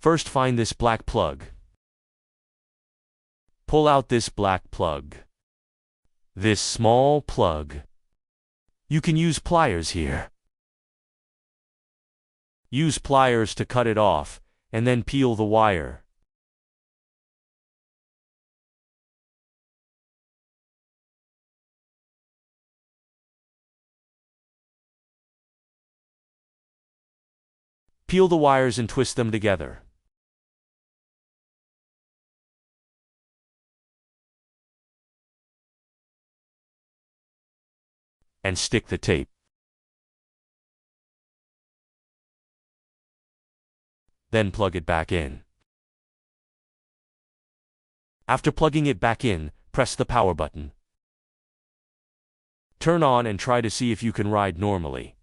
First, find this black plug. Pull out this black plug. This small plug. You can use pliers here. Use pliers to cut it off, and then peel the wire. Peel the wires and twist them together. And stick the tape. Then plug it back in. After plugging it back in, press the power button. Turn on and try to see if you can ride normally.